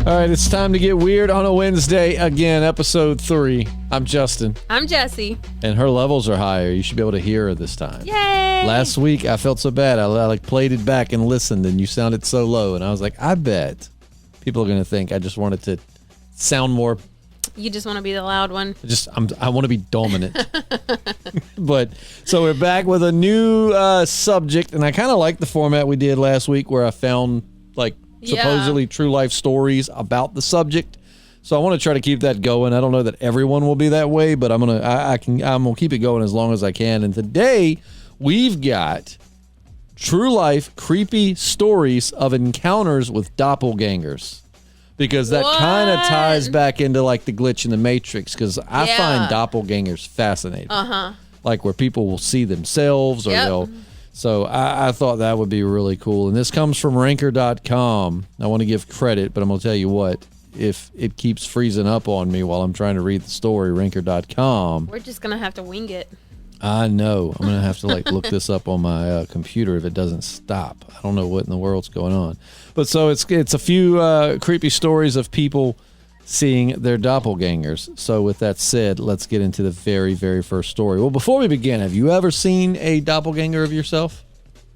All right, it's time to get weird on a Wednesday. Again, episode 3. I'm Justin. I'm Jessi. And her levels are higher. You should be able to hear her this time. Yay! Last week, I felt so bad. I played it back and listened, and you sounded so low. And I was like, I bet people are going to think I just wanted to sound more. You just want to be the loud one. I want to be dominant. But so we're back with a new subject, and I kind of like the format we did last week where I found supposedly true life stories about the subject. So I want to try to keep that going. I don't know that everyone will be that way, but I'm gonna keep it going as long as I can. And today we've got true life creepy stories of encounters with doppelgangers. Because that kind of ties back into like the glitch in the Matrix, because I find doppelgangers fascinating. Like where people will see themselves or they'll. So I thought that would be really cool. And this comes from ranker.com. I want to give credit, but I'm going to tell you what. If it keeps freezing up on me while I'm trying to read the story, ranker.com. We're just going to have to wing it. I know. I'm going to have to look this up on my computer if it doesn't stop. I don't know what in the world's going on. But so it's a few creepy stories of people seeing their doppelgangers. So with that said, let's get into the very, very first story. Well, before we begin, have you ever seen a doppelganger of yourself?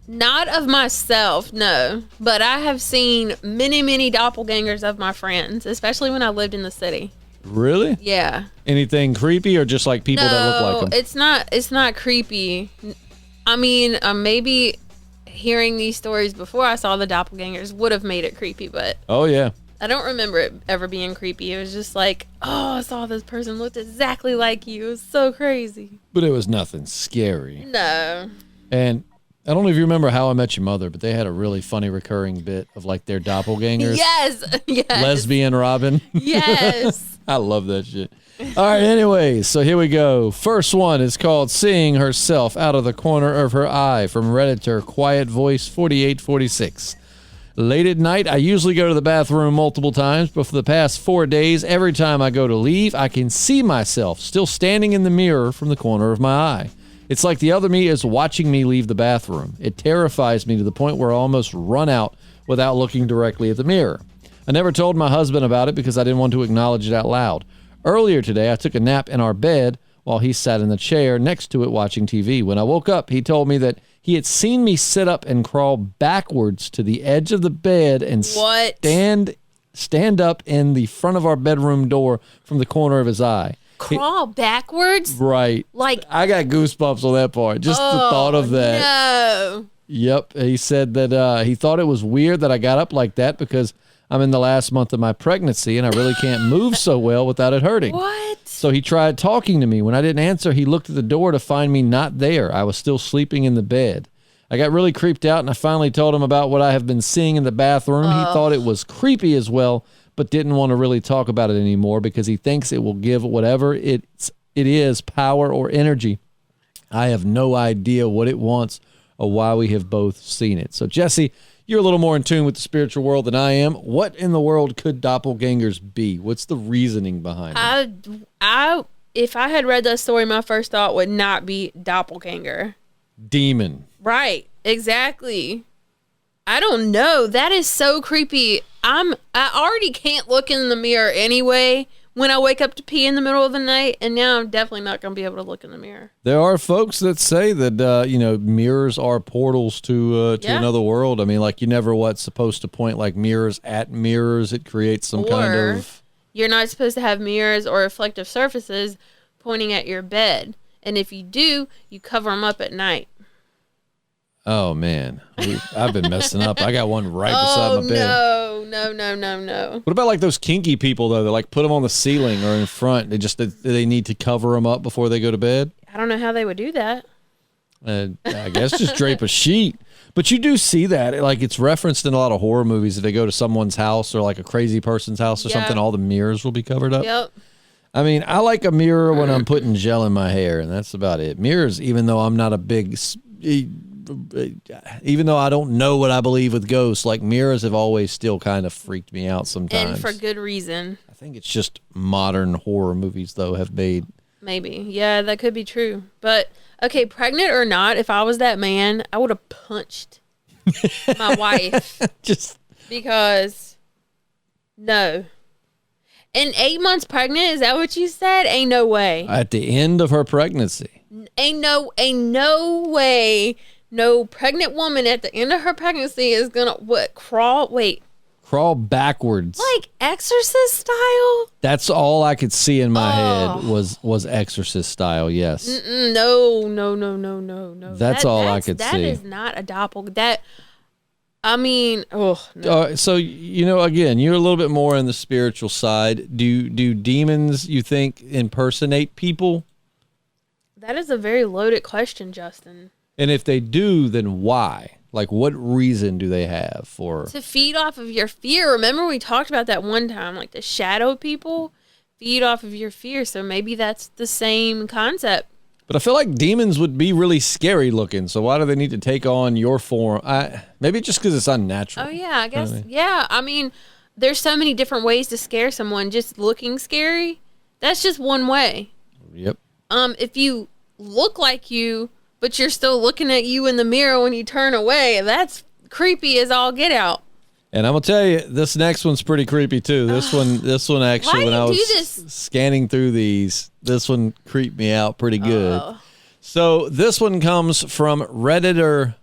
Not of myself, no. But I have seen many, many doppelgangers of my friends, especially when I lived in the city. Really? Yeah. Anything creepy or just like people that look like them? It's not creepy. I mean, maybe hearing these stories before I saw the doppelgangers would have made it creepy, but oh yeah, I don't remember it ever being creepy. It was just like, oh, I saw this person looked exactly like you. It was so crazy. But it was nothing scary. No. And I don't know if you remember How I Met Your Mother, but they had a really funny recurring bit of like their doppelgangers. Yes. Lesbian Robin. Yes. I love that shit. All right, anyways, so here we go. First one is called Seeing Herself Out of the Corner of Her Eye from Redditor Quiet Voice 4846. Late at night, I usually go to the bathroom multiple times, but for the past 4 days, every time I go to leave, I can see myself still standing in the mirror from the corner of my eye. It's like the other me is watching me leave the bathroom. It terrifies me to the point where I almost run out without looking directly at the mirror. I never told my husband about it because I didn't want to acknowledge it out loud. Earlier today, I took a nap in our bed while he sat in the chair next to it watching TV. When I woke up, he told me that he had seen me sit up and crawl backwards to the edge of the bed and stand up in the front of our bedroom door from the corner of his eye. Crawl backwards? Right. Like, I got goosebumps on that part. Just the thought of that. No. Yep. He said that he thought it was weird that I got up like that because I'm in the last month of my pregnancy and I really can't move so well without it hurting. What? So he tried talking to me. When I didn't answer, he looked at the door to find me not there. I was still sleeping in the bed. I got really creeped out and I finally told him about what I have been seeing in the bathroom. He thought it was creepy as well, but didn't want to really talk about it anymore because he thinks it will give whatever it is power or energy. I have no idea what it wants or why we have both seen it. So Jessi, you're a little more in tune with the spiritual world than I am. What in the world could doppelgangers be? What's the reasoning behind it? If I had read that story, my first thought would not be doppelganger. Demon. Right. Exactly. I don't know. That is so creepy. I already can't look in the mirror anyway when I wake up to pee in the middle of the night, and now I'm definitely not going to be able to look in the mirror. There are folks that say that mirrors are portals to another world. I mean, like you never supposed to point like mirrors at mirrors. It creates some kind of. You're not supposed to have mirrors or reflective surfaces pointing at your bed, and if you do, you cover them up at night. Oh, man. I've been messing up. I got one right beside my bed. No. What about like those kinky people, though? That like put them on the ceiling or in front. They need to cover them up before they go to bed? I don't know how they would do that. I guess just drape a sheet. But you do see that. Like it's referenced in a lot of horror movies. If they go to someone's house or like a crazy person's house or something, all the mirrors will be covered up. Yep. I mean, I like a mirror when I'm putting gel in my hair, and that's about it. Mirrors, even though I'm not a big... Even though I don't know what I believe with ghosts, like mirrors have always still kind of freaked me out sometimes. And for good reason. I think it's just modern horror movies, though, have made... Maybe. Yeah, that could be true. But, okay, pregnant or not, if I was that man, I would have punched my wife. Just... Because... No. And 8 months pregnant, is that what you said? Ain't no way. At the end of her pregnancy. Ain't no way no pregnant woman at the end of her pregnancy is gonna crawl backwards. like Exorcist style. That's all I could see in my head was Exorcist style. Yes. No. That's all I could see. That is not a doppelganger. No. So again, you're a little bit more in the spiritual side. Do demons, you think, impersonate people? That is a very loaded question, Justin. And if they do, then why? Like, what reason do they have for? To feed off of your fear. Remember we talked about that one time, like the shadow people feed off of your fear. So maybe that's the same concept. But I feel like demons would be really scary looking. So why do they need to take on your form? Maybe just because it's unnatural. Oh, yeah, I guess. Yeah, I mean, there's so many different ways to scare someone. Just looking scary, that's just one way. Yep. If you look like you, but you're still looking at you in the mirror when you turn away, that's creepy as all get out. And I'm gonna tell you, this next one's pretty creepy too. This one actually, when I was scanning through these, this one creeped me out pretty good. So this one comes from Redditor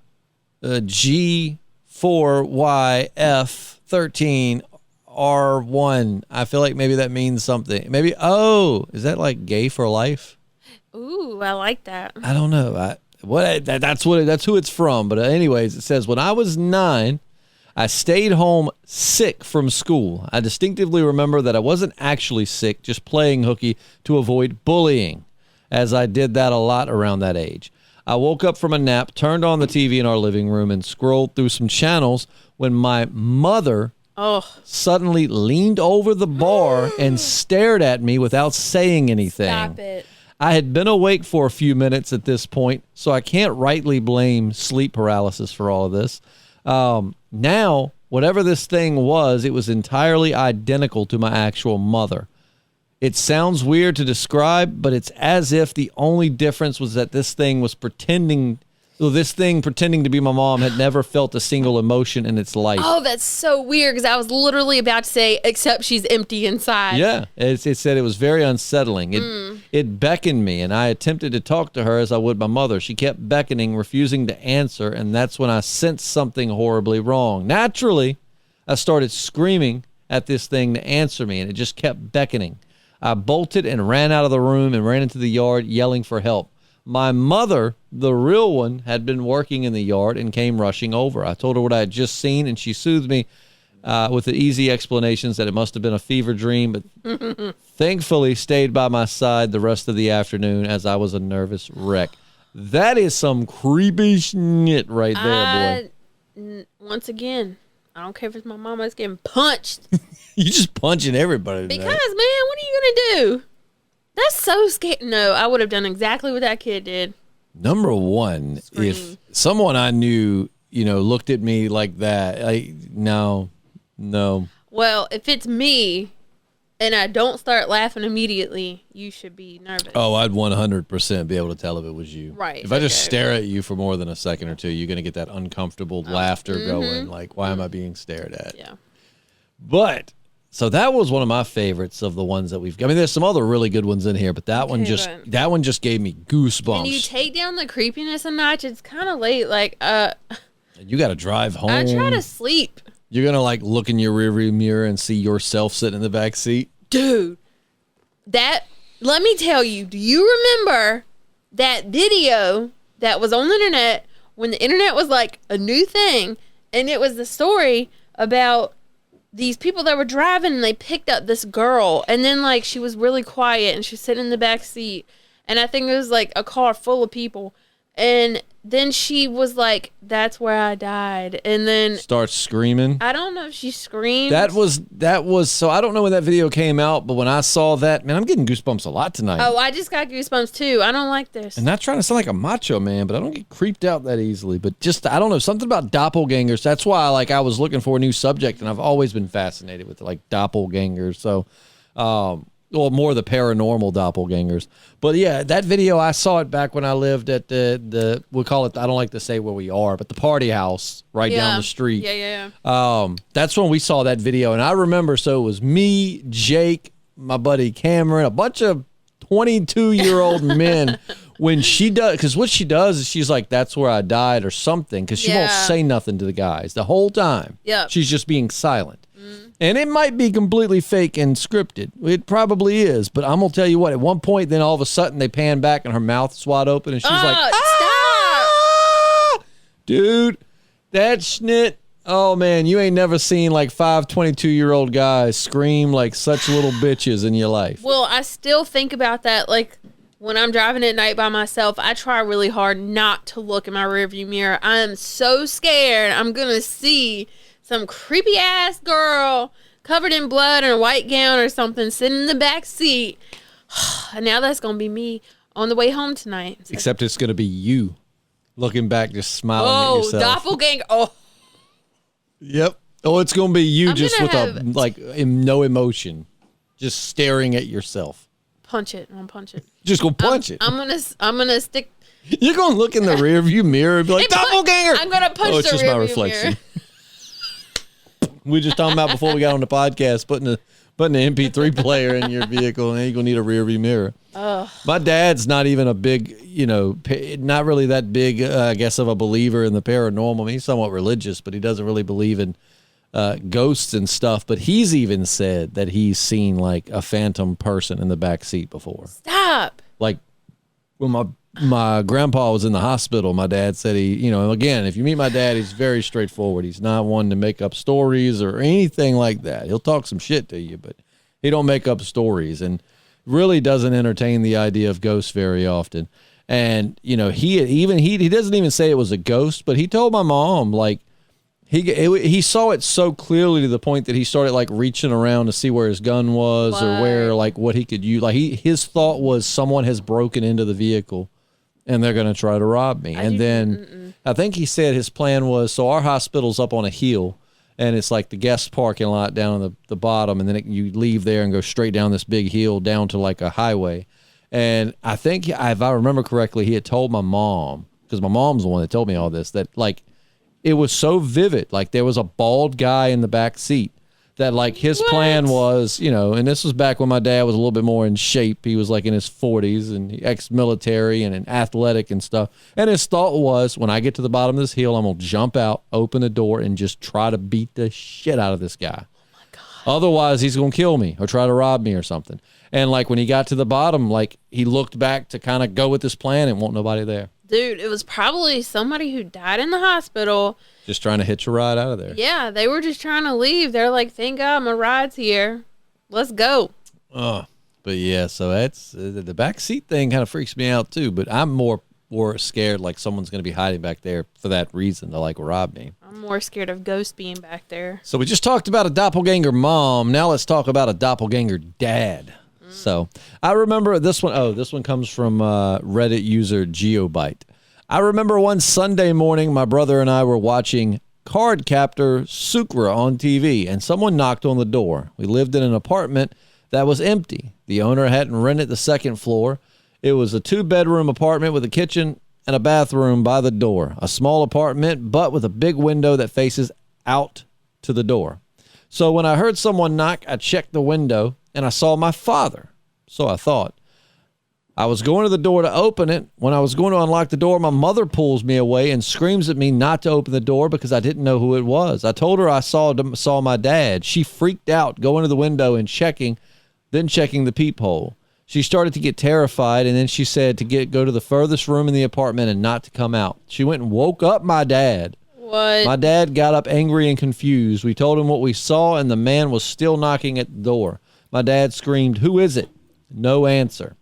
G4YF13R1. I feel like maybe that means something. Maybe is that like gay for life? Ooh, I like that. I don't know. That's who it's from. But anyways, it says, when I was 9, I stayed home sick from school. I distinctively remember that I wasn't actually sick, just playing hooky to avoid bullying, as I did that a lot around that age. I woke up from a nap, turned on the TV in our living room, and scrolled through some channels when my mother suddenly leaned over the bar and stared at me without saying anything. Stop it. I had been awake for a few minutes at this point, so I can't rightly blame sleep paralysis for all of this. Now, whatever this thing was, it was entirely identical to my actual mother. It sounds weird to describe, but it's as if the only difference was that this thing pretending to be my mom had never felt a single emotion in its life. Oh, that's so weird, because I was literally about to say, except she's empty inside. Yeah, it said it was very unsettling. It beckoned me, and I attempted to talk to her as I would my mother. She kept beckoning, refusing to answer, and that's when I sensed something horribly wrong. Naturally, I started screaming at this thing to answer me, and it just kept beckoning. I bolted and ran out of the room and ran into the yard yelling for help. My mother, the real one, had been working in the yard and came rushing over. I told her what I had just seen, and she soothed me with the easy explanations that it must have been a fever dream, but thankfully stayed by my side the rest of the afternoon as I was a nervous wreck. That is some creepy shit right there, boy. Once again, I don't care if it's my mama, it's getting punched. You just punching everybody tonight. Because, man, what are you going to do? That's so scary. No, I would have done exactly what that kid did. Number one, if someone I knew, looked at me like that, no. Well, if it's me and I don't start laughing immediately, you should be nervous. Oh, I'd 100% be able to tell if it was you. Right. If I just stare at you for more than a second or two, you're going to get that uncomfortable laughter going. Like, why am I being stared at? Yeah. But... so that was one of my favorites of the ones that we've got. I mean, there's some other really good ones in here, but that one just gave me goosebumps. Can you take down the creepiness a notch? It's kind of late. Like, you got to drive home. I try to sleep. You're gonna look in your rearview mirror and see yourself sitting in the back seat, dude. Let me tell you. Do you remember that video that was on the internet when the internet was like a new thing, and it was the story about these people that were driving, and they picked up this girl, and then she was really quiet and she was sitting in the back seat, and I think it was a car full of people, and then she was like, "That's where I died," and then starts screaming. I don't know if she screamed. That was so I don't know when that video came out, but when I saw that, man, I'm getting goosebumps a lot tonight. Oh, I just got goosebumps too. I don't like this. And not trying to sound like a macho man, but I don't get creeped out that easily. But just, I don't know, something about doppelgangers. That's why I was looking for a new subject, and I've always been fascinated with doppelgangers. So Well, more the paranormal doppelgangers. But yeah, that video, I saw it back when I lived at we'll call it, I don't like to say where we are, but the party house right down the street. Yeah. That's when we saw that video. And I remember, so it was me, Jake, my buddy Cameron, a bunch of 22-year-old men. When she does, because what she does is she's like, that's where I died or something, because she won't say nothing to the guys the whole time. Yeah. She's just being silent. And it might be completely fake and scripted. It probably is. But I'm going to tell you what, at one point, then all of a sudden they pan back and her mouth's wide open and she's like, stop! Dude, that schnit. Oh, man, you ain't never seen like 5 22-year-old guys scream like such little bitches in your life. Well, I still think about that. Like, when I'm driving at night by myself, I try really hard not to look in my rearview mirror. I am so scared I'm going to see some creepy ass girl covered in blood in a white gown or something sitting in the back seat. And now that's going to be me on the way home tonight. So. Except it's going to be you looking back, just smiling at yourself. Doppelganger. Oh. Yep. Oh, it's going to be you just with no emotion, just staring at yourself. Punch it. I'm gonna punch it. Just go punch it. I'm gonna stick. You're going to look in the rearview mirror and be like, Doppelganger! I'm going to punch the it's just my reflection. Mirror. We were just talking about before we got on the podcast, putting an MP3 player in your vehicle, and then you're going to need a rear view mirror. My dad's not even a big, not really that big, I guess, of a believer in the paranormal. I mean, he's somewhat religious, but he doesn't really believe in ghosts and stuff. But he's even said that he's seen like a phantom person in the back seat before. Stop. Like when my grandpa was in the hospital, my dad said again, if you meet my dad, he's very straightforward. He's not one to make up stories or anything like that. He'll talk some shit to you, but he don't make up stories and really doesn't entertain the idea of ghosts very often. And, he doesn't even say it was a ghost, but he told my mom, like, he saw it so clearly to the point that he started like reaching around to see where his gun was or where like what he could use. Like his thought was someone has broken into the vehicle and they're going to try to rob me. I think he said his plan was, so our hospital's up on a hill and it's like the guest parking lot down on the bottom. And then you leave there and go straight down this big hill down to like a highway. And I think if I remember correctly, he had told my mom, because my mom's the one that told me all this, that like it was so vivid. Like there was a bald guy in the back seat that like his plan was, and this was back when my dad was a little bit more in shape. He was like in his 40s and ex-military and athletic and stuff. And his thought was, when I get to the bottom of this hill, I'm going to jump out, open the door, and just try to beat the shit out of this guy. Oh my God. Otherwise, he's going to kill me or try to rob me or something. And like when he got to the bottom, like he looked back to kind of go with this plan and won't nobody there. Dude, it was probably somebody who died in the hospital. Just trying to hitch a ride out of there. Yeah, they were just trying to leave. They're like, thank God my ride's here. Let's go. Oh, but yeah, so that's the back seat thing kind of freaks me out too. But I'm more scared like someone's going to be hiding back there for that reason to like rob me. I'm more scared of ghosts being back there. So we just talked about a doppelganger mom. Now let's talk about a doppelganger dad. So I remember this one. Oh, this one comes from Reddit user Geobite. I remember one Sunday morning, my brother and I were watching Card Captor Sucra on TV, and someone knocked on the door. We lived in an apartment that was empty. The owner hadn't rented the second floor. It was a 2-bedroom apartment with a kitchen and a bathroom by the door. A small apartment, but with a big window that faces out to the door. So when I heard someone knock, I checked the window, and I saw my father. So I thought. I was going to the door to open it. When I was going to unlock the door, my mother pulls me away and screams at me not to open the door because I didn't know who it was. I told her I saw my dad. She freaked out, going to the window and checking the peephole. She started to get terrified, and then she said to go to the furthest room in the apartment and not to come out. She went and woke up my dad. What? My dad got up angry and confused. We told him what we saw, and the man was still knocking at the door. My dad screamed, "Who is it?" No answer.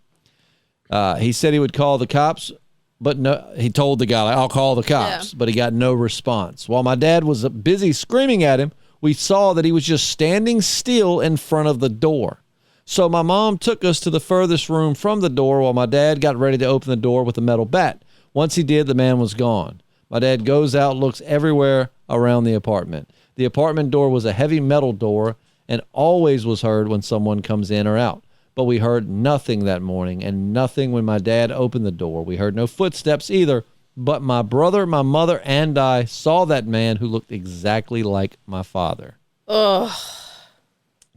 He said he would call the cops, but no. He told the guy, "I'll call the cops," but he got no response. While my dad was busy screaming at him, we saw that he was just standing still in front of the door. So my mom took us to the furthest room from the door while my dad got ready to open the door with a metal bat. Once he did, the man was gone. My dad goes out, looks everywhere around the apartment. The apartment door was a heavy metal door and always was heard when someone comes in or out. but we heard nothing that morning and nothing when my dad opened the door. We heard no footsteps either, but my brother, my mother, and I saw that man who looked exactly like my father. Ugh.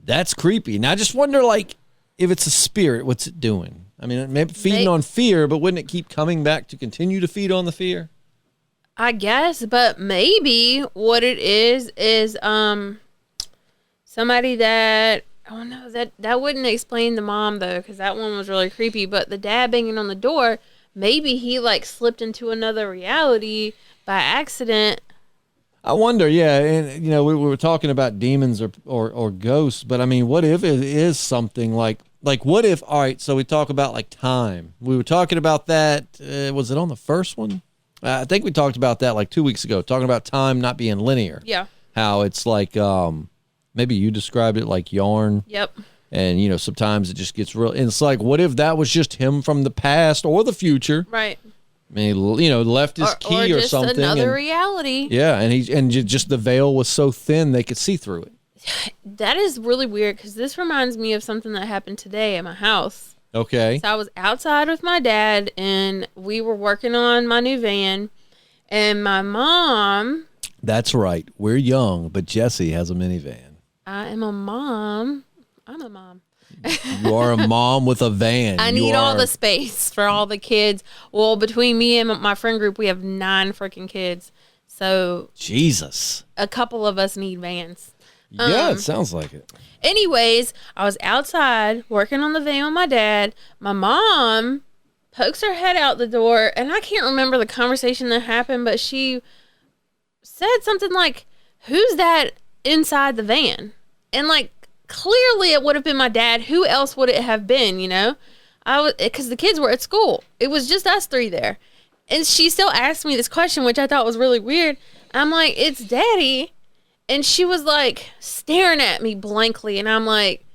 That's creepy. Now I just wonder, like, if it's a spirit, what's it doing? I mean, it may be feeding on fear, but wouldn't it keep coming back to continue to feed on the fear? I guess, but maybe what it is somebody that, oh no, that wouldn't explain the mom though, because that one was really creepy. But the dad banging on the door, maybe he like slipped into another reality by accident. I wonder, yeah, and you know, we were talking about demons or ghosts, but I mean, what if it is something like what if? All right, so we talk about like time. We were talking about that. Was it on the first one? I think we talked about that like 2 weeks ago, talking about time not being linear. Yeah. How it's like, maybe you described it like yarn. Yep. And, you know, sometimes it just gets real. And it's like, what if that was just him from the past or the future? Right. I mean, you know, left his key or something. Or just another reality. Yeah, and just the veil was so thin they could see through it. That is really weird because this reminds me of something that happened today at my house. Okay. So I was outside with my dad, and we were working on my new van, and my mom... That's right. We're young, but Jessi has a minivan. I am a mom. I'm a mom. You are a mom with a van. I need all the space for all the kids. Well, between me and my friend group, we have 9 freaking kids. So... Jesus. A couple of us need vans. Yeah, it sounds like it. Anyways, I was outside working on the van with my dad. My mom pokes her head out the door, and I can't remember the conversation that happened, but she said something like, "Who's that inside the van?" And like, clearly it would have been my dad. Who else would it have been, you know? Because the kids were at school. It was just us 3 there. And she still asked me this question, which I thought was really weird. I'm like, "It's Daddy." And she was like staring at me blankly, and I'm like,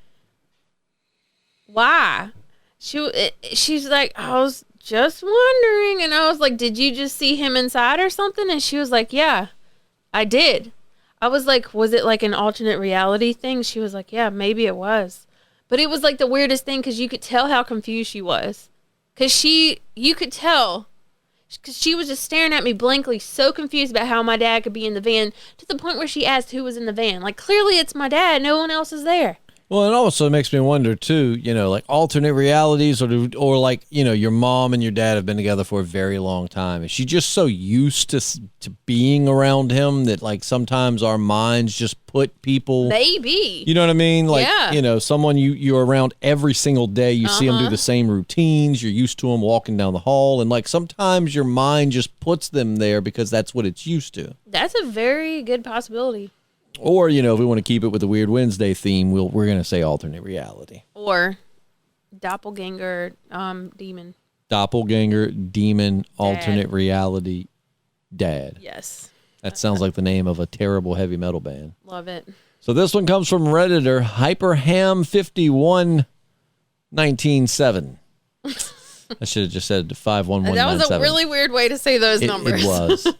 "Why?" She's like, "I was just wondering," and I was like, "Did you just see him inside or something?" And she was like, "Yeah, I did." I was like, "Was it like an alternate reality thing?" She was like, "Yeah, maybe it was," but it was like the weirdest thing because you could tell how confused she was, because you could tell. Because she was just staring at me blankly, so confused about how my dad could be in the van, to the point where she asked who was in the van. Like, clearly it's my dad. No one else is there. Well, it also makes me wonder, too, you know, like alternate realities or like, you know, your mom and your dad have been together for a very long time. Is she just so used to being around him that, like, sometimes our minds just put people... Maybe. You know what I mean? Like, yeah. You know, someone you're around every single day. You see them do the same routines. You're used to them walking down the hall. And, like, sometimes your mind just puts them there because that's what it's used to. That's a very good possibility. Or, you know, if we want to keep it with the Weird Wednesday theme, we're going to say alternate reality. Or Doppelganger demon. Doppelganger demon alternate reality dad. Yes. That sounds like the name of a terrible heavy metal band. Love it. So this one comes from Redditor, Hyperham51197. I should have just said 51197. That was a really weird way to say those numbers.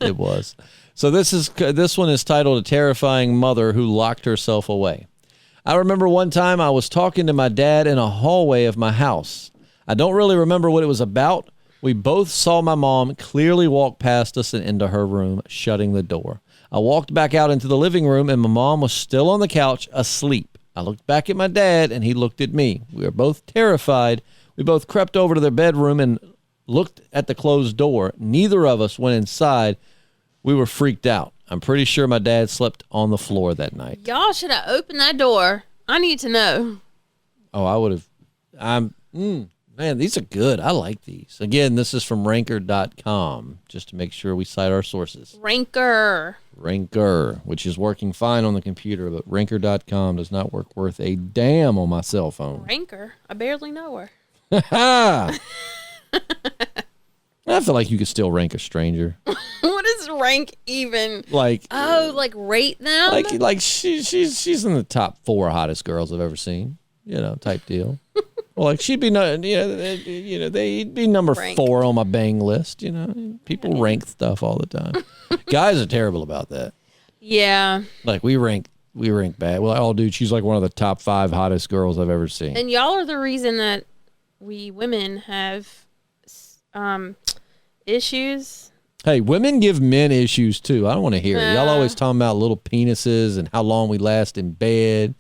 It was. So this one is titled "A Terrifying Mother Who Locked Herself Away." I remember one time I was talking to my dad in a hallway of my house. I don't really remember what it was about. We both saw my mom clearly walk past us and into her room, shutting the door. I walked back out into the living room, and my mom was still on the couch, asleep. I looked back at my dad, and he looked at me. We were both terrified. We both crept over to their bedroom and looked at the closed door. Neither of us went inside. We were freaked out. I'm pretty sure my dad slept on the floor that night. Y'all should have opened that door. I need to know. Oh, I would have. Man, these are good. I like these. Again, this is from Ranker.com, just to make sure we cite our sources. Ranker, which is working fine on the computer, but Ranker.com does not work worth a damn on my cell phone. Ranker? I barely know her. I feel like you could still rank a stranger. What is rank even? Like, like rate them? Like she's in the top 4 hottest girls I've ever seen. You know, type deal. Well, like she'd be they'd be number 4 on my bang list. You know, people rank stuff all the time. Guys are terrible about that. Yeah. Like we rank we rank bad. Well, oh, dude, she's like one of the top 5 hottest girls I've ever seen. And y'all are the reason that we women have issues. Hey, women give men issues too. I don't want to hear it. Y'all always talking about little penises and how long we last in bed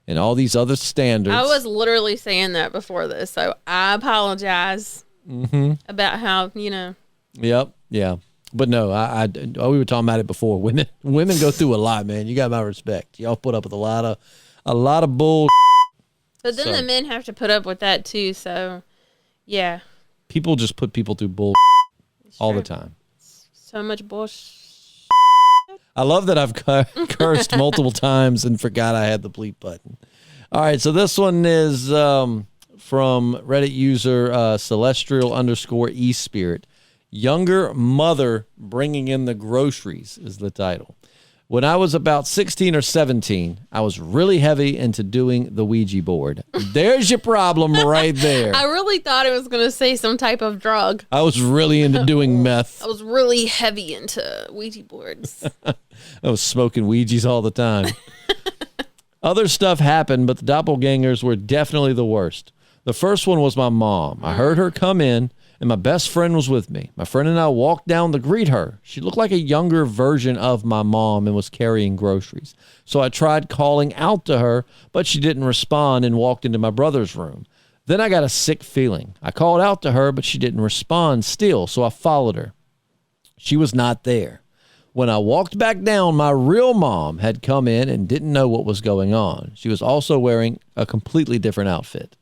and all these other standards. I was literally saying that before this, so I apologize about how, Yep, yeah. But no, we were talking about it before. Women go through a lot, man. You got my respect. Y'all put up with a lot of bull. But then the men have to put up with that too, so yeah. People just put people through bull all the time. So much bullshit. I love that I've cursed multiple times and forgot I had the bleep button. All right, so this one is from Reddit user Celestial_eSpirit. Younger mother bringing in the groceries is the title. When I was about 16 or 17, I was really heavy into doing the Ouija board. There's your problem right there. I really thought it was going to say some type of drug. I was really into doing meth. I was really heavy into Ouija boards. I was smoking Ouijas all the time. Other stuff happened, but the doppelgangers were definitely the worst. The first one was my mom. I heard her come in, and my best friend was with me. My friend and I walked down to greet her. She looked like a younger version of my mom and was carrying groceries. So I tried calling out to her, but she didn't respond and walked into my brother's room. Then I got a sick feeling. I called out to her, but she didn't respond still, so I followed her. She was not there. When I walked back down, my real mom had come in and didn't know what was going on. She was also wearing a completely different outfit.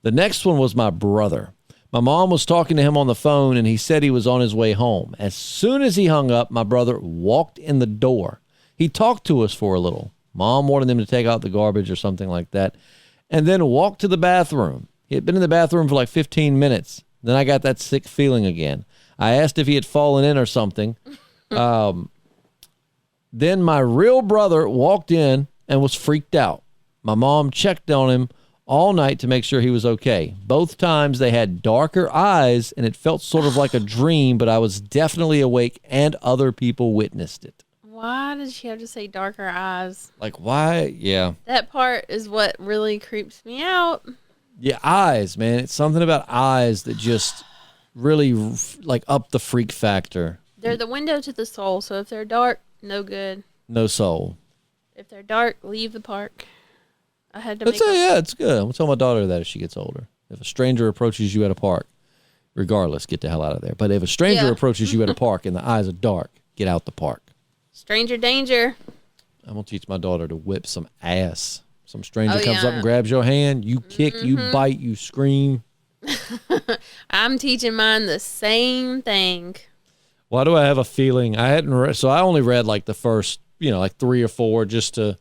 The next one was my brother. My mom was talking to him on the phone, and he said he was on his way home. As soon as he hung up, my brother walked in the door. He talked to us for a little. Mom wanted him to take out the garbage or something like that, and then walked to the bathroom. He had been in the bathroom for like 15 minutes. Then I got that sick feeling again. I asked if he had fallen in or something. Then my real brother walked in and was freaked out. My mom checked on him all night to make sure he was okay. Both times they had darker eyes, and it felt sort of like a dream, but I was definitely awake, and other people witnessed it. Why did she have to say darker eyes? Like, why? Yeah. That part is what really creeps me out. Yeah, eyes, man. It's something about eyes that just really, like, up the freak factor. They're the window to the soul, so if they're dark, no good. No soul. If they're dark, leave the park. I had to yeah, it's good. I'm going to tell my daughter that as she gets older. If a stranger approaches you at a park, regardless, get the hell out of there. But if a stranger approaches you at a park and the eyes are dark, get out the park. Stranger danger. I'm going to teach my daughter to whip some ass. Some stranger comes up and grabs your hand. You kick, you bite, you scream. I'm teaching mine the same thing. Why do I have a feeling? I hadn't read, so I only read like the first, like 3 or 4 just to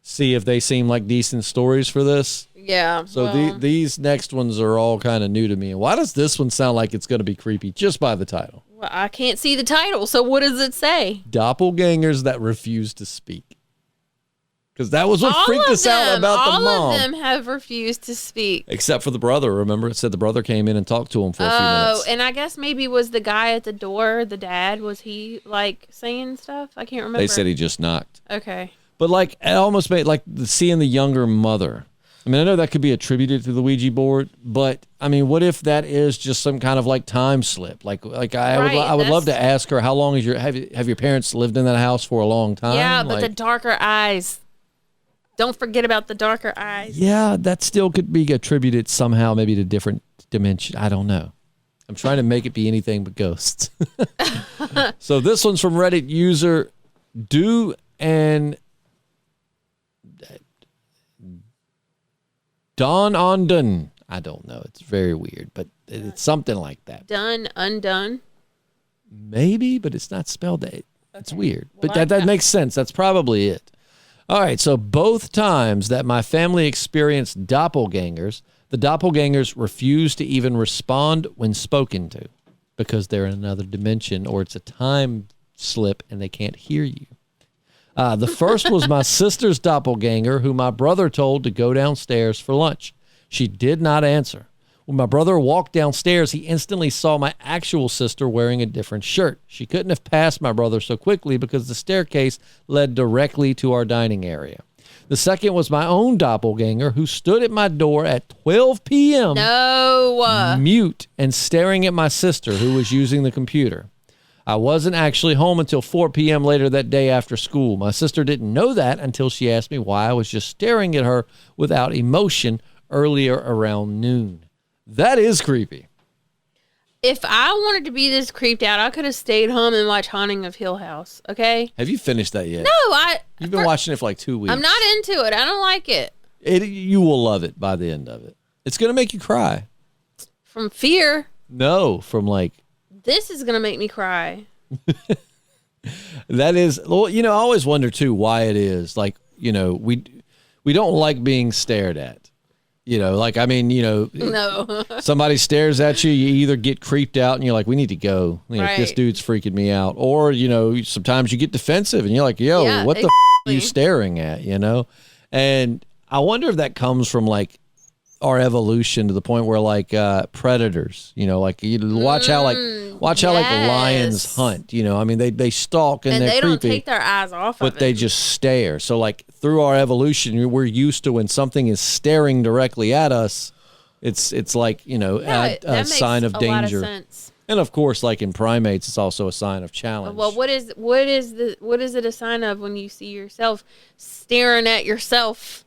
see if they seem like decent stories for this. Yeah. So these next ones are all kind of new to me. And why does this one sound like it's going to be creepy just by the title? Well, I can't see the title, so what does it say? Doppelgangers that refuse to speak. Because that was what freaked us out about the mom. All of them have refused to speak. Except for the brother, remember? It said the brother came in and talked to him for a few minutes. Oh, and I guess maybe was the guy at the door, the dad, was he like saying stuff? I can't remember. They said he just knocked. Okay. But like, it almost made like seeing the younger mother. I mean, I know that could be attributed to the Ouija board, but I mean, what if that is just some kind of like time slip? Like I would love to ask her, how long is have your parents lived in that house for a long time? Yeah, but the darker eyes. Don't forget about the darker eyes. Yeah, that still could be attributed somehow, maybe to different dimension. I don't know. I'm trying to make it be anything but ghosts. So this one's from Reddit user Do and Don on Dun. I don't know. It's very weird, but it's something like that. Done, undone. Maybe, but it's not spelled that. It's weird. Well, but that makes sense. That's probably it. All right, so both times that my family experienced doppelgangers, the doppelgangers refuse to even respond when spoken to because they're in another dimension or it's a time slip and they can't hear you. The first was my sister's doppelganger, who my brother told to go downstairs for lunch. She did not answer. When my brother walked downstairs, he instantly saw my actual sister wearing a different shirt. She couldn't have passed my brother so quickly because the staircase led directly to our dining area. The second was my own doppelganger who stood at my door at 12 p.m. No. mute and staring at my sister who was using the computer. I wasn't actually home until 4 p.m. later that day after school. My sister didn't know that until she asked me why I was just staring at her without emotion earlier around noon. That is creepy. If I wanted to be this creeped out, I could have stayed home and watched Haunting of Hill House, okay? Have you finished that yet? No, You've been watching it for like 2 weeks. I'm not into it. I don't like it. You will love it by the end of it. It's going to make you cry. From fear. No, from like... This is going to make me cry. That is... Well, I always wonder, too, why it is. Like, we don't like being stared at. No. Somebody stares at you, you either get creeped out and you're like, we need to go. Right. This dude's freaking me out. Or, sometimes you get defensive and you're like, yo, what the are you staring at, And I wonder if that comes from like our evolution to the point where like predators, like you watch how lions hunt, they stalk and they're they creepy, don't take their eyes off of it. but they just stare. So like through our evolution, we're used to when something is staring directly at us, it's like, a sign of danger. A lot of sense. And of course, like in primates, it's also a sign of challenge. Well, what is it a sign of when you see yourself staring at yourself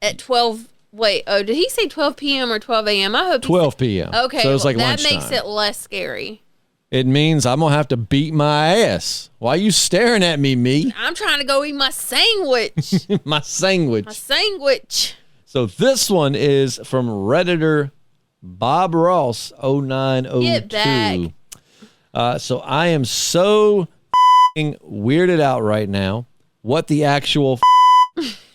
at 12? Wait, did he say 12 p.m. or 12 a.m.? I hope 12 p.m. Okay, so it's like that lunchtime. makes it less scary. It means I'm gonna have to beat my ass. Why are you staring at me? I'm trying to go eat my sandwich. My sandwich. My sandwich. So this one is from Redditor Bob Ross 0902. Get back. So I am so weirded out right now. What the actual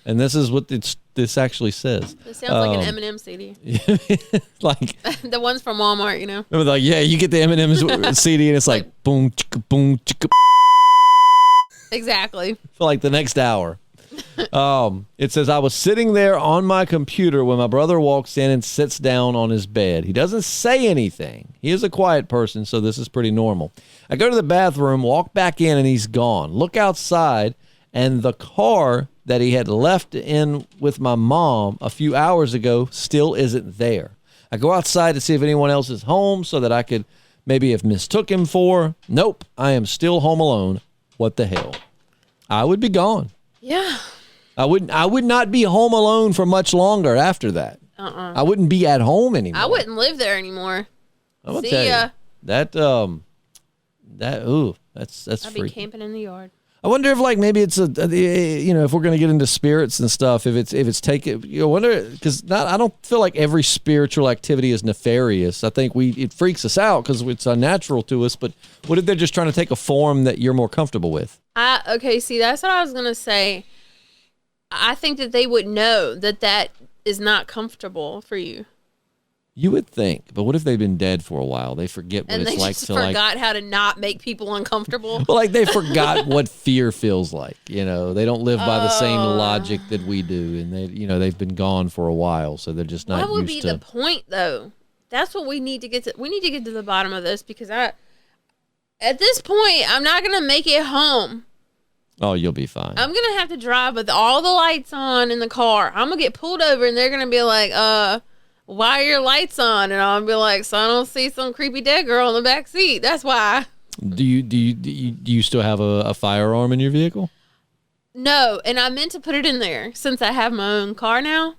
and this is what this actually says. It sounds like an Eminem CD. Like the ones from Walmart, Remember, like, yeah, you get the Eminem CD and it's like boom, chicka, boom, chicka. Exactly. For like the next hour. It says, I was sitting there on my computer when my brother walks in and sits down on his bed. He doesn't say anything. He is a quiet person, so this is pretty normal. I go to the bathroom, walk back in, and he's gone. Look outside, and the car that he had left in with my mom a few hours ago still isn't there. I go outside to see if anyone else is home so that I could maybe have mistook him for. Nope, I am still home alone. What the hell? I would be gone. Yeah. I would not be home alone for much longer after that. I wouldn't be at home anymore. I wouldn't live there anymore. I'm gonna tell you, that's I'd freaky. be camping in the yard. I wonder if like maybe it's if we're gonna get into spirits and stuff, if it's taken, wonder because I don't feel like every spiritual activity is nefarious. I think it freaks us out because it's unnatural to us. But what if they're just trying to take a form that you're more comfortable with? Okay, see, that's what I was gonna say. I think that they would know that is not comfortable for you. You would think, but what if they've been dead for a while? They forget what it's like to like. And they just forgot how to not make people uncomfortable. Well, like they forgot what fear feels like. They don't live by the same logic that we do, and they've been gone for a while, so they're just not used to. What would be the point, though? That's what we need to get to. We need to get to the bottom of this because at this point, I'm not gonna make it home. Oh, you'll be fine. I'm gonna have to drive with all the lights on in the car. I'm gonna get pulled over, and they're gonna be like, why are your lights on? And I'll be like, so I don't see some creepy dead girl in the back seat. That's why. Do you still have a firearm in your vehicle? No, and I meant to put it in there since I have my own car now,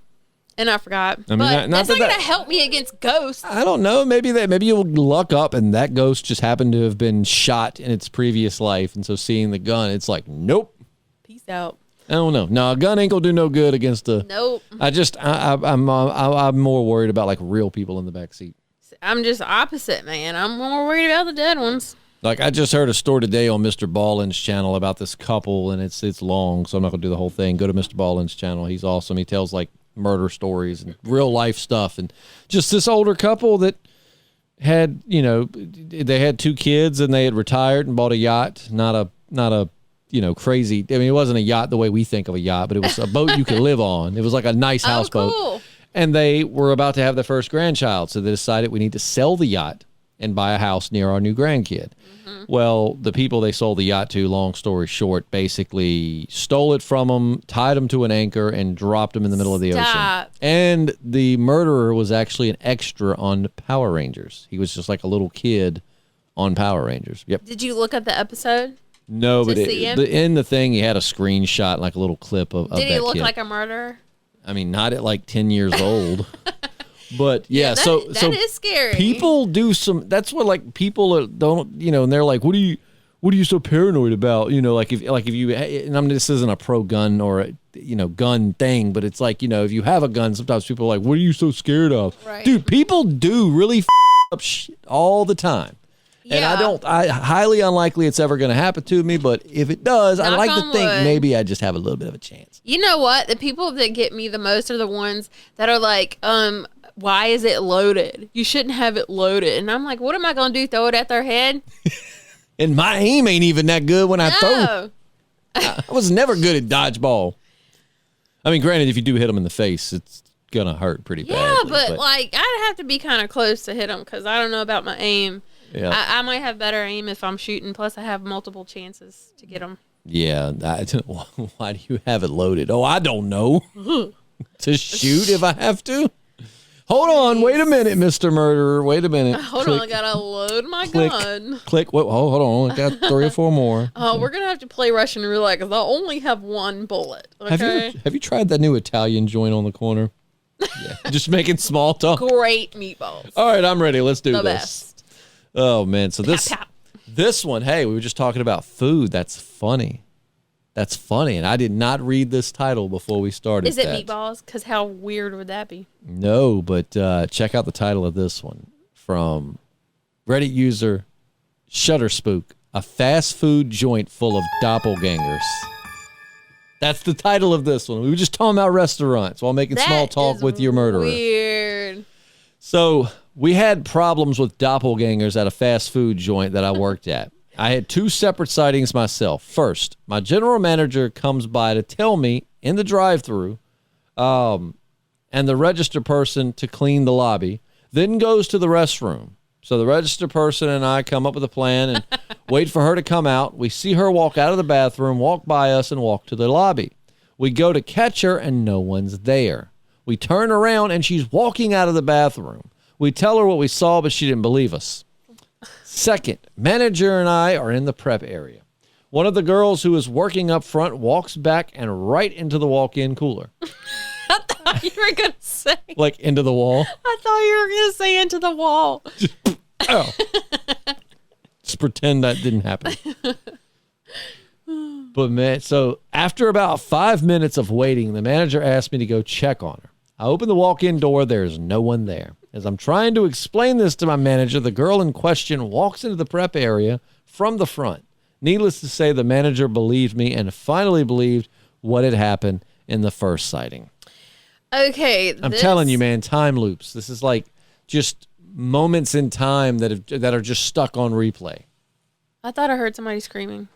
and I forgot. I mean, but that's not going to help me against ghosts. I don't know. Maybe you'll luck up and that ghost just happened to have been shot in its previous life, and so seeing the gun, it's like, nope. Peace out. I don't know. No, a gun ain't gonna do no good against a. Nope. I'm more worried about like real people in the back seat. I'm just opposite, man. I'm more worried about the dead ones. Like I just heard a story today on Mr. Ballin's channel about this couple, and it's long, so I'm not gonna do the whole thing. Go to Mr. Ballin's channel. He's awesome. He tells like murder stories and real life stuff, and just this older couple that had they had 2 kids and they had retired and bought a yacht, not a crazy. I mean, it wasn't a yacht the way we think of a yacht, but it was a boat you could live on. It was like a nice houseboat. Cool. And they were about to have their first grandchild, so they decided we need to sell the yacht and buy a house near our new grandkid. Well, the people they sold the yacht to, long story short, basically stole it from them, tied them to an anchor, and dropped them in the middle of the ocean. And the murderer was actually an extra on Power Rangers. He was just like a little kid on Power Rangers. Yep. Did you look at the episode? No, but in the thing, he had a screenshot, like a little clip of that kid. Did he look like a murderer? I mean, not at like 10 years old. But yeah, that is scary. People do some. That's what like people don't, and they're like, "What are you so paranoid about?" Like if you, and this isn't a pro gun or a, gun thing, but it's like if you have a gun, sometimes people are like, "What are you so scared of?" Right. Dude, people do really up shit all the time. Yeah. And I highly unlikely it's ever going to happen to me, but if it does, I like to think maybe I just have a little bit of a chance. You know what? The people that get me the most are the ones that are like, why is it loaded? You shouldn't have it loaded. And I'm like, what am I going to do? Throw it at their head? And my aim ain't even that good when I throw. I was never good at dodgeball. I mean, granted, if you do hit them in the face, it's going to hurt pretty badly. Yeah, but like, I'd have to be kind of close to hit them because I don't know about my aim. Yeah. I might have better aim if I'm shooting. Plus, I have multiple chances to get them. Yeah. Why do you have it loaded? Oh, I don't know. To shoot if I have to? Hold on. Wait a minute, Mr. Murderer. Wait a minute. Hold on. I got to load my gun. Click. Wait, hold on. I got 3 or 4 more. Oh, we're going to have to play Russian roulette because I only have 1 bullet. Okay? Have you tried that new Italian joint on the corner? Yeah. Just making small talk. Great meatballs. All right. I'm ready. Let's do this. Best. Oh, man. So this one, hey, we were just talking about food. That's funny. That's funny. And I did not read this title before we started. Is it meatballs? Because how weird would that be? No, but check out the title of this one from Reddit user Shutterspook, a fast food joint full of doppelgangers. That's the title of this one. We were just talking about restaurants while making small talk with your murderer. Weird. So we had problems with doppelgangers at a fast food joint that I worked at. I had 2 separate sightings myself. First, my general manager comes by to tell me in the drive-thru, and the register person to clean the lobby, then goes to the restroom. So the register person and I come up with a plan and wait for her to come out. We see her walk out of the bathroom, walk by us, and walk to the lobby. We go to catch her, and no one's there. We turn around, and she's walking out of the bathroom. We tell her what we saw, but she didn't believe us. Second, manager and I are in the prep area. One of the girls who is working up front walks back and right into the walk-in cooler. I thought you were going to say. Like into the wall? I thought you were going to say into the wall. Oh. Just pretend that didn't happen. But man, so after about 5 minutes of waiting, the manager asked me to go check on her. I open the walk-in door. There's no one there. As I'm trying to explain this to my manager, the girl in question walks into the prep area from the front. Needless to say, the manager believed me and finally believed what had happened in the first sighting. Okay. I'm telling you, man, time loops. This is like just moments in time that are just stuck on replay. I thought I heard somebody screaming.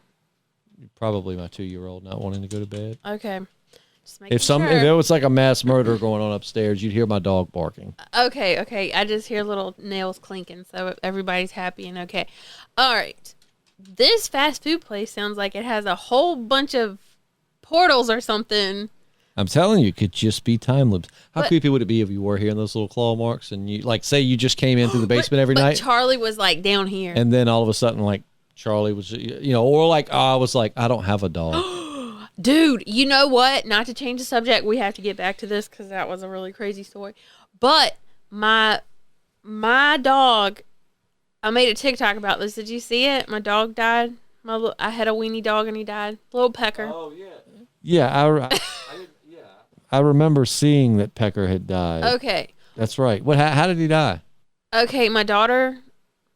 Probably my 2-year-old not wanting to go to bed. Okay. If it was like a mass murder going on upstairs, you'd hear my dog barking. Okay. I just hear little nails clinking, so everybody's happy and okay. All right. This fast food place sounds like it has a whole bunch of portals or something. I'm telling you, it could just be time loops. How creepy would it be if you were hearing those little claw marks and you, like, say you just came in through the basement every night? Charlie was like down here. And then all of a sudden, like, Charlie was, or like, I was like, I don't have a dog. Dude, you know what? Not to change the subject, we have to get back to this because that was a really crazy story. But my dog, I made a TikTok about this. Did you see it? My dog died. I had a weenie dog and he died. Little Pecker. Oh yeah. Yeah, I remember seeing that Pecker had died. Okay. That's right. How did he die? Okay, my daughter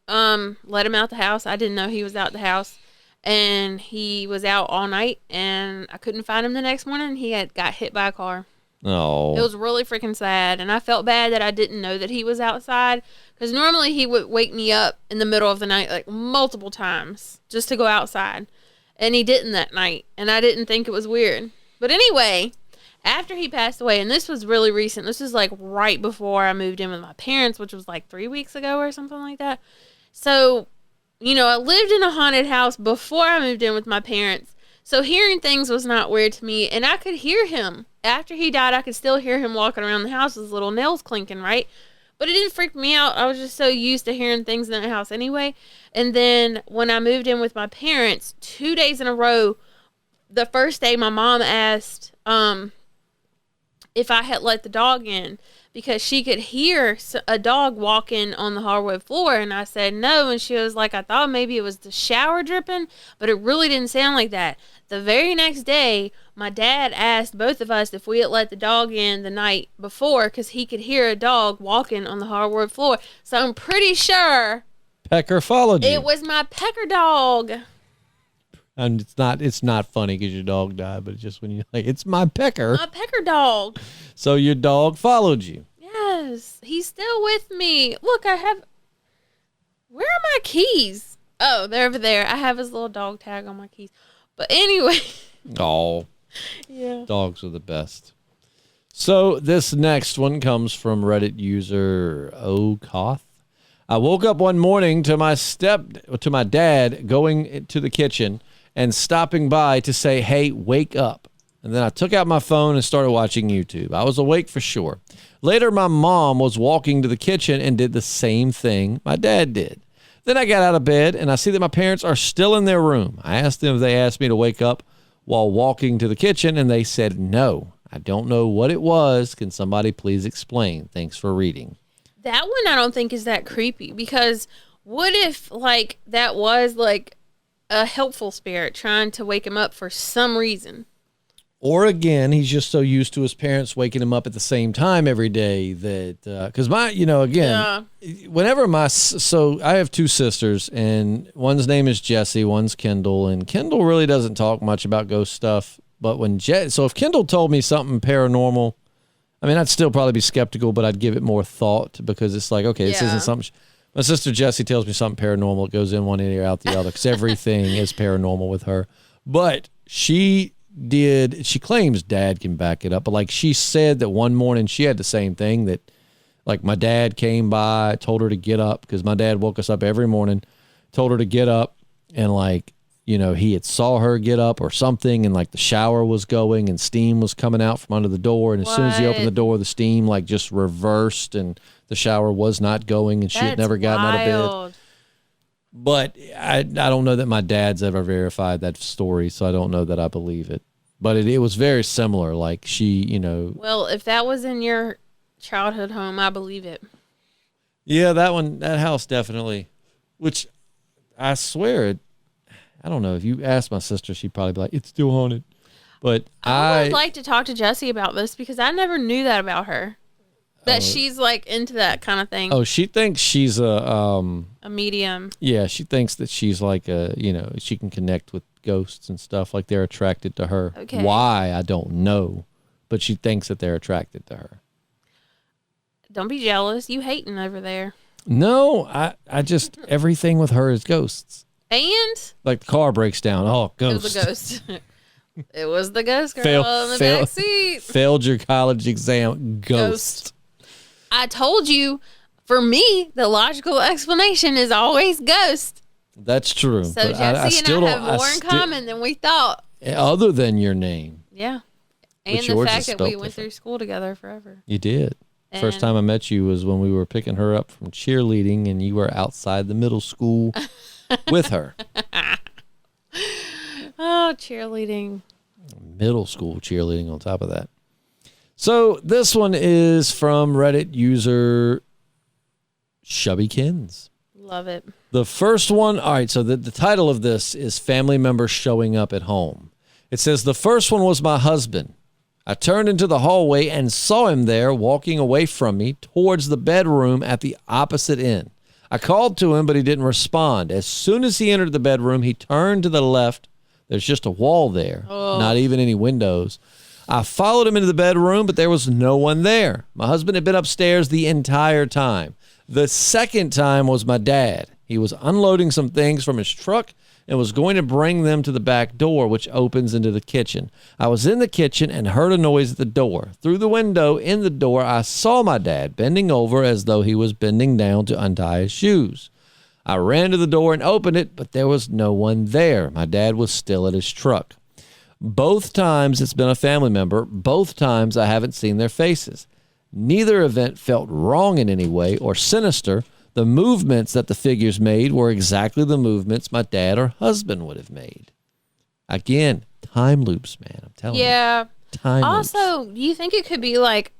let him out the house. I didn't know he was out the house. And he was out all night, and I couldn't find him the next morning. He got hit by a car. Oh. It was really freaking sad, and I felt bad that I didn't know that he was outside, because normally he would wake me up in the middle of the night, like multiple times, just to go outside. And he didn't that night, and I didn't think it was weird. But anyway, after he passed away, and this was really recent, this was like right before I moved in with my parents, which was like 3 weeks ago or something like that. So, I lived in a haunted house before I moved in with my parents. So hearing things was not weird to me. And I could hear him. After he died, I could still hear him walking around the house with his little nails clinking, right? But it didn't freak me out. I was just so used to hearing things in the house anyway. And then when I moved in with my parents, 2 days in a row, the first day my mom asked if I had let the dog in because she could hear a dog walking on the hardwood floor. And I said no. And she was like, I thought maybe it was the shower dripping, but it really didn't sound like that. The very next day, my dad asked both of us if we had let the dog in the night before because he could hear a dog walking on the hardwood floor. So I'm pretty sure Pecker followed you. it was my Pecker dog. And it's not funny because your dog died, but it's just when you're like, it's my Pecker. My Pecker dog. So your dog followed you. Yes, he's still with me. Look, where are my keys? Oh, they're over there. I have his little dog tag on my keys. But anyway. Oh, yeah. Dogs are the best. So this next one comes from Reddit user Okoth. I woke up one morning to my dad going to the kitchen and stopping by to say, hey, wake up. And then I took out my phone and started watching YouTube. I was awake for sure. Later, my mom was walking to the kitchen and did the same thing my dad did. Then I got out of bed and I see that my parents are still in their room. I asked them if they asked me to wake up while walking to the kitchen, and they said no. I don't know what it was. Can somebody please explain? Thanks for reading. That one I don't think is that creepy because what if that was a helpful spirit trying to wake him up for some reason? Or again, he's just so used to his parents waking him up at the same time every day that, because whenever so I have two sisters and one's name is Jessi, one's Kendall, and Kendall really doesn't talk much about ghost stuff. But so if Kendall told me something paranormal, I mean, I'd still probably be skeptical, but I'd give it more thought because it's like, okay, this isn't something. My sister Jessi tells me something paranormal. It goes in one ear, out the other, because everything is paranormal with her. But she claims Dad can back it up, but she said that one morning she had the same thing, that my dad came by, told her to get up, because my dad woke us up every morning, told her to get up, and he had saw her get up or something, and the shower was going and steam was coming out from under the door, and as soon as he opened the door, the steam just reversed and the shower was not going, and she had never gotten out of bed. But I don't know that my dad's ever verified that story, so I don't know that I believe it. But it was very similar. Well, if that was in your childhood home, I believe it. Yeah, that house definitely. Which I swear, I don't know. If you ask my sister, she'd probably be like, it's still haunted. But I would like to talk to Jessi about this because I never knew that about her. That she's into that kind of thing. Oh, she thinks she's a medium. Yeah, she thinks that she's she can connect with ghosts and stuff. They're attracted to her. Okay. Why, I don't know. But she thinks that they're attracted to her. Don't be jealous. You hating over there. No, I just, everything with her is ghosts. And? The car breaks down. Oh, ghost. It was a ghost. It was the ghost girl in the back seat. Failed your college exam. Ghost. I told you, for me, the logical explanation is always ghost. That's true. So Jessi and I have more in common than we thought. Other than your name. Yeah. And the fact that we went through school together forever. You did. First time I met you was when we were picking her up from cheerleading, and you were outside the middle school with her. Oh, cheerleading. Middle school cheerleading on top of that. So this one is from Reddit user Shubbykins. Love it. The first one, all right, so the title of this is Family Members Showing Up at Home. It says, the first one was my husband. I turned into the hallway and saw him there walking away from me towards the bedroom at the opposite end. I called to him, but he didn't respond. As soon as he entered the bedroom, he turned to the left. There's just a wall there, not even any windows. I followed him into the bedroom, but there was no one there. My husband had been upstairs the entire time. The second time was my dad. He was unloading some things from his truck and was going to bring them to the back door, which opens into the kitchen. I was in the kitchen and heard a noise at the door. Through the window in the door, I saw my dad bending over as though he was bending down to untie his shoes. I ran to the door and opened it, but there was no one there. My dad was still at his truck. Both times it's been a family member. Both times I haven't seen their faces. Neither event felt wrong in any way or sinister. The movements that the figures made were exactly the movements my dad or husband would have made. Again, time loops, man. I'm telling you. Yeah. Time loops. Also, do you think it could be like,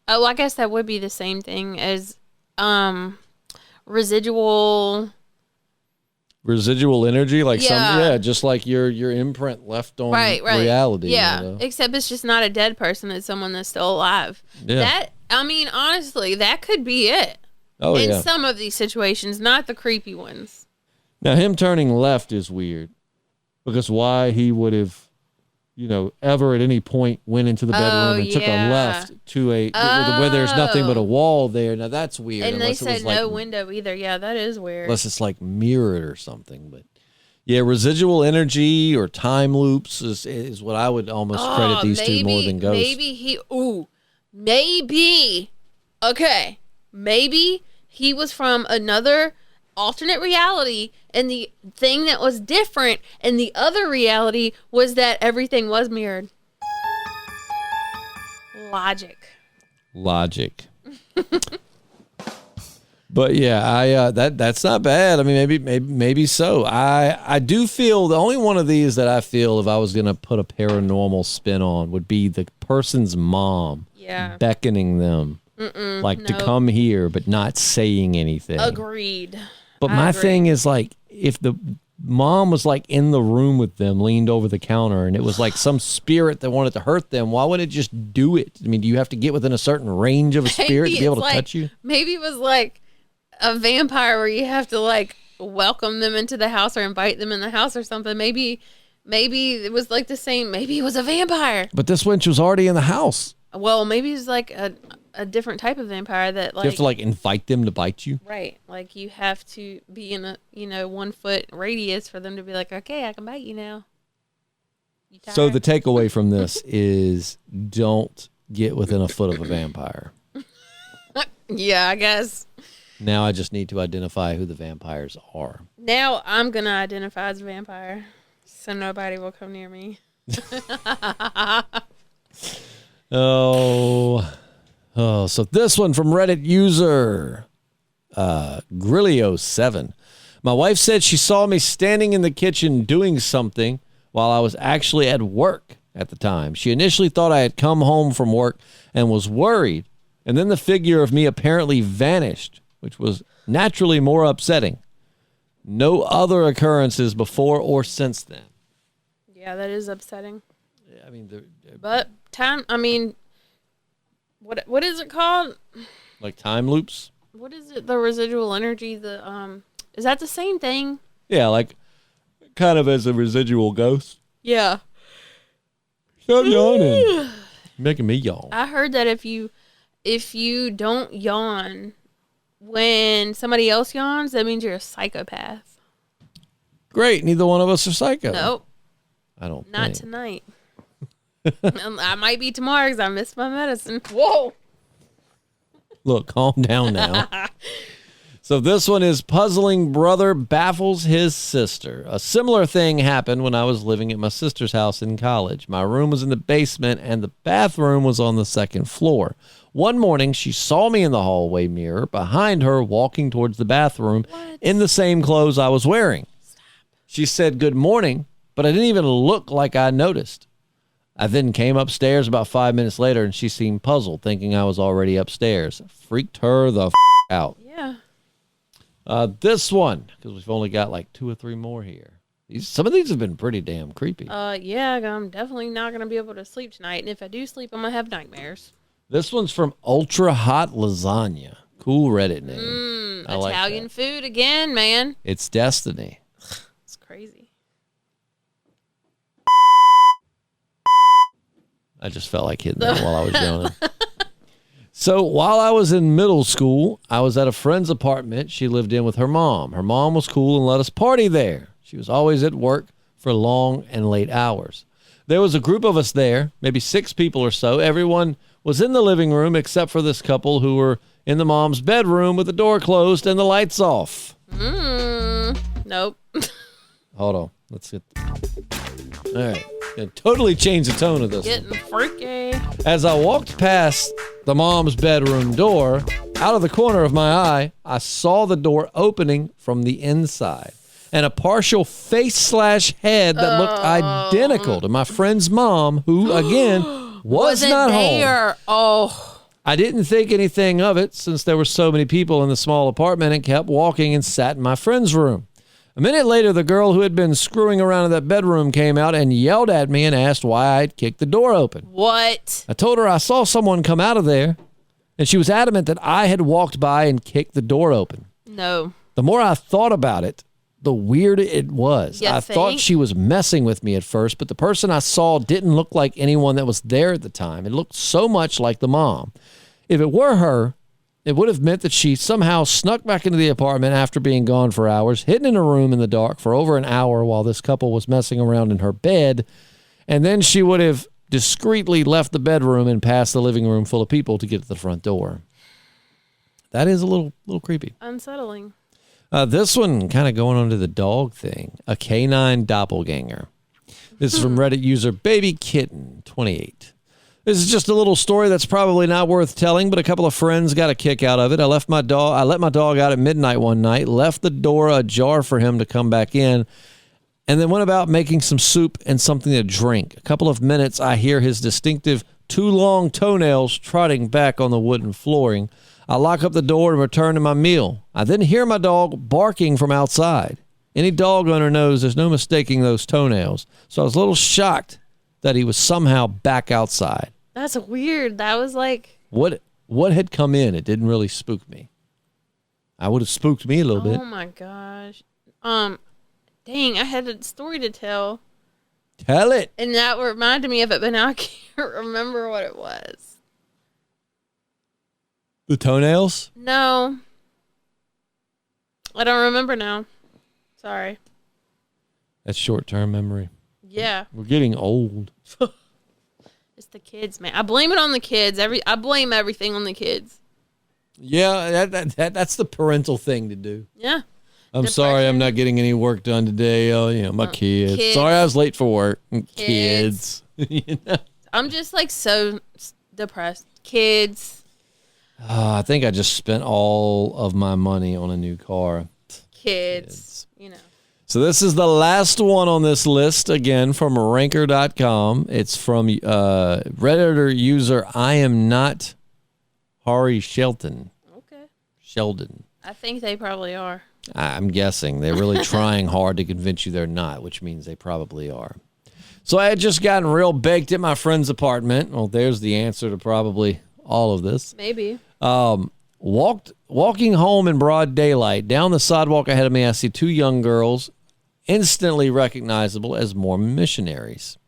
oh, I guess that would be the same thing as residual energy, like Yeah. just like your imprint left on right. reality. Yeah. You know? Except it's just not a dead person, it's someone that's still alive. Yeah. That, I mean, honestly, that could be it. Oh, in yeah. some of these situations, not the creepy ones. Now, him turning left is weird because why he would have, ever at any point went into the bedroom and took a left to where there's nothing but a wall there. Now, that's weird. And they unless it said was like, no window either. Yeah, that is weird. unless it's like mirrored or something. But yeah, residual energy or time loops is what I would almost credit these two more than ghosts. Maybe he was from another alternate reality, and the thing that was different in the other reality was that everything was mirrored. Logic. But yeah, that's not bad. I mean, maybe so. I do feel the only one of these that I feel if I was gonna put a paranormal spin on would be the person's mom beckoning them to come here, but not saying anything. Agreed. But my thing is like if the mom was like in the room with them, leaned over the counter, and it was like some spirit that wanted to hurt them, why wouldn't it just do it? I mean, do you have to get within a certain range of a spirit to be able to touch you? Maybe it was like a vampire where you have to like welcome them into the house or invite them in the house or something. Maybe it was like the same. Maybe it was a vampire. But this wench was already in the house. Well, maybe it's like a different type of vampire that like you have to like invite them to bite you. Right. Like you have to be in a 1 foot radius for them to be like, okay, I can bite you now. You so the takeaway from this is don't get within a foot of a vampire. Yeah, I guess. Now I just need to identify who the vampires are. Now I'm going to identify as a vampire so nobody will come near me. So this one from Reddit user Grillio7. My wife said she saw me standing in the kitchen doing something while I was actually at work at the time. She initially thought I had come home from work and was worried, and then the figure of me apparently vanished, which was naturally more upsetting. No other occurrences before or since then. Yeah, that is upsetting. I mean, but time. I mean, what is it called? Like time loops. What is it? The residual energy. Is that the same thing? Yeah, like kind of as a residual ghost. Yeah. Stop yawning. Making me yawn. I heard that if you don't yawn when somebody else yawns, that means you're a psychopath. Great. Neither one of us are psycho. Nope. I don't Not think. tonight. I might be tomorrow because I missed my medicine. Whoa. Look, calm down now. So this one is puzzling brother baffles his sister. A similar thing happened when I was living at my sister's house in college. My room was in the basement and the bathroom was on the second floor. One morning, she saw me in the hallway mirror behind her walking towards the bathroom in the same clothes I was wearing. She said good morning, but I didn't even look like I noticed. I then came upstairs about 5 minutes later, and she seemed puzzled, thinking I was already upstairs. Freaked her the out. Yeah. This one, because we've only got like 2 or 3 more here. Some of these have been pretty damn creepy. Yeah, I'm definitely not going to be able to sleep tonight. And if I do sleep, I'm going to have nightmares. This one's from Ultra Hot Lasagna. Cool Reddit name. Italian food again, man. It's destiny. It's crazy. I just felt like hitting that while I was yawning. So while I was in middle school, I was at a friend's apartment she lived in with her mom. Her mom was cool and let us party there. She was always at work for long and late hours. There was a group of us there, maybe 6 people or so. Everyone was in the living room except for this couple who were in the mom's bedroom with the door closed and the lights off. Nope. Hold on. Let's get. All right. It totally changed the tone of this. Getting freaky. As I walked past the mom's bedroom door, out of the corner of my eye, I saw the door opening from the inside and a partial face/head that looked identical to my friend's mom, who, again, was not there. home. Oh. I didn't think anything of it since there were so many people in the small apartment and kept walking and sat in my friend's room. A minute later, the girl who had been screwing around in that bedroom came out and yelled at me and asked why I'd kicked the door open. What? I told her I saw someone come out of there, and she was adamant that I had walked by and kicked the door open. No. The more I thought about it, the weirder it was. I thought she was messing with me at first, but the person I saw didn't look like anyone that was there at the time. It looked so much like the mom. If it were her, it would have meant that she somehow snuck back into the apartment after being gone for hours, hidden in a room in the dark for over an hour while this couple was messing around in her bed, and then she would have discreetly left the bedroom and passed the living room full of people to get to the front door. That is a little creepy. Unsettling. This one kind of going on to the dog thing. A canine doppelganger. This is from Reddit user Baby Kitten 28. This is just a little story that's probably not worth telling, but a couple of friends got a kick out of it. I let my dog out at midnight one night, left the door ajar for him to come back in, and then went about making some soup and something to drink. A couple of minutes, I hear his distinctive two long toenails trotting back on the wooden flooring. I lock up the door and return to my meal. I then hear my dog barking from outside. Any dog owner knows there's no mistaking those toenails, so I was a little shocked that he was somehow back outside. That's weird. That was like... What had come in? It didn't really spook me. I would have spooked me a little bit. Oh my gosh. Dang, I had a story to tell. Tell it. And that reminded me of it, but now I can't remember what it was. The toenails? No. I don't remember now. Sorry. That's short-term memory. Yeah. We're getting old. It's the kids, man. I blame it on the kids. I blame everything on the kids. Yeah, that's the parental thing to do. Yeah. I'm sorry I'm not getting any work done today. Oh, my kids. Sorry I was late for work. Kids. You know? I'm just like so depressed. Kids. I think I just spent all of my money on a new car. Kids. You know. So this is the last one on this list, again, from ranker.com. It's from Redditor user I am not Hari Shelton. Okay. Sheldon. I think they probably are. I'm guessing. They're really trying hard to convince you they're not, which means they probably are. So I had just gotten real baked at my friend's apartment. Well, there's the answer to probably all of this. Maybe. Walking home in broad daylight, down the sidewalk ahead of me, I see two young girls, instantly recognizable as Mormon missionaries.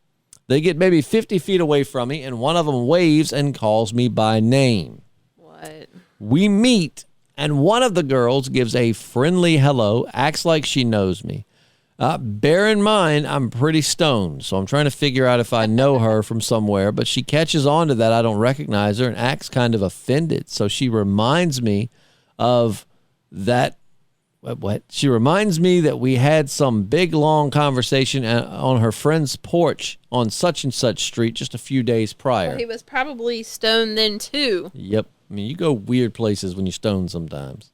They get maybe 50 feet away from me, and one of them waves and calls me by name. What? We meet, and one of the girls gives a friendly hello, acts like she knows me. Bear in mind, I'm pretty stoned, so I'm trying to figure out if I know her from somewhere, but she catches on to that I don't recognize her and acts kind of offended. So she reminds me of that. What? She reminds me that we had some big, long conversation on her friend's porch on such and such street just a few days prior. Well, he was probably stoned then, too. Yep. I mean, you go weird places when you're stoned sometimes.